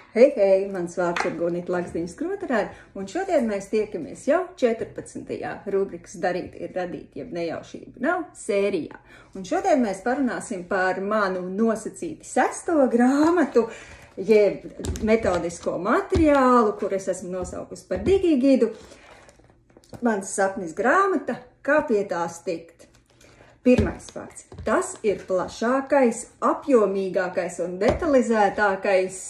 Hei, hei, mans vārds ir Gunita Lakstiņas Krotarēna, un šodien mēs tiekamies jau 14. rubrikas Darīt ir radīt, jeb nejaušība nav sērijā. Un šodien mēs parunāsim par manu nosacīti 6. grāmatu, jeb metodisko materiālu, kur es esmu nosaukusi par Digigidu. Mans sapnis grāmata, kā pie tās tikt. Pirmais fakts. Tas ir plašākais, apjomīgākais un detalizētākais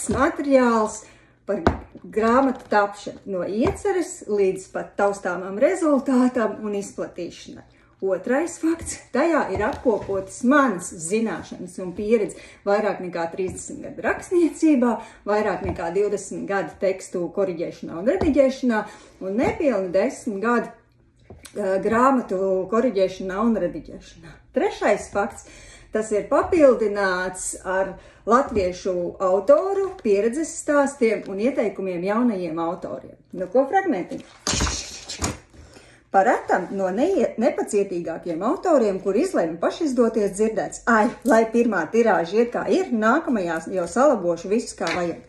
materiāls par grāmatu tapšanu, no ieceres līdz pat taustāmam rezultātam un izplatīšanai. Otrais fakts. Tajā ir apkopotas manas zināšanas un pieredze vairāk nekā 30 gadu rakstniecībā, vairāk nekā 20 gadu tekstu koriģēšanā un rediģēšanā un nepilni 10 gadu grāmatu koriģēšanā un rediģēšanā. Trešais fakts, tas ir papildināts ar latviešu autoru pieredzes stāstiem un ieteikumiem jaunajiem autoriem. Nu, ko fragmentiņu? Paretam no nepacietīgākiem autoriem, kur izlēma pašizdoties dzirdēts, lai pirmā tirāža ir kā ir, nākamajās jau salabošu visus kā vajag.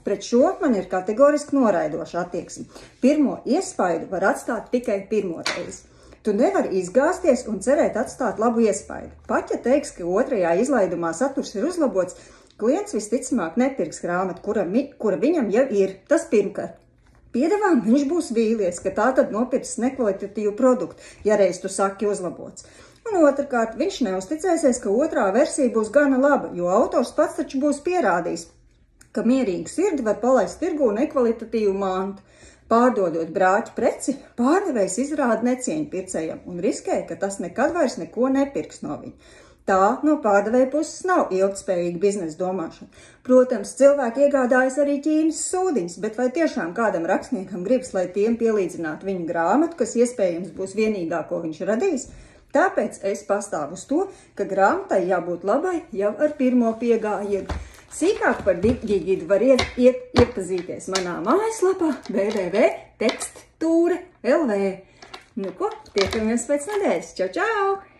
Pret šo man ir kategoriski noraidoša attieksme. Pirmo iespaidu var atstāt tikai pirmo reizi. Tu nevari izgāzties un cerēt atstāt labu iespaidu. Pat ja teiks, ka otrajā izlaidumā saturs ir uzlabots, klients visticamāk nepirks grāmatu, kura viņam jau ir. Tas pirmkārt. Piedevām viņš būs vīlies, ka tā tad nopirks nekvalitatīvu produktu, ja reiz tu saki uzlabots. Un otrkārt, viņš neusticēsies, ka otrā versija būs gana laba, jo autors pats taču būs pierādījis, ka mierīgi sirdi var palaist tirgū nekvalitatīvu mantu. Pārdodot brāķi preci, pārdevējs izrāda necieņu pircējam un riskē, ka tas nekad vairs neko nepirks no viņa. Tā no pārdevēja puses nav ilgtspējīga biznesa domāšana. Protams, cilvēki iegādājas arī Ķīnas sūdiņas, bet vai tiešām kādam rakstniekam gribas, lai tiem pielīdzinātu viņu grāmatu, kas iespējams būs vienīgā, ko viņš radīs? Tāpēc es pastāvu uz to, ka grāmatai jābūt labai jau ar pirmo piegājienu. Sīkāk par Digigidu var iepazīties manā mājaslapā www.tekstture.lv. Nu ko, tiekamies pēc nedēļas. Čau, čau!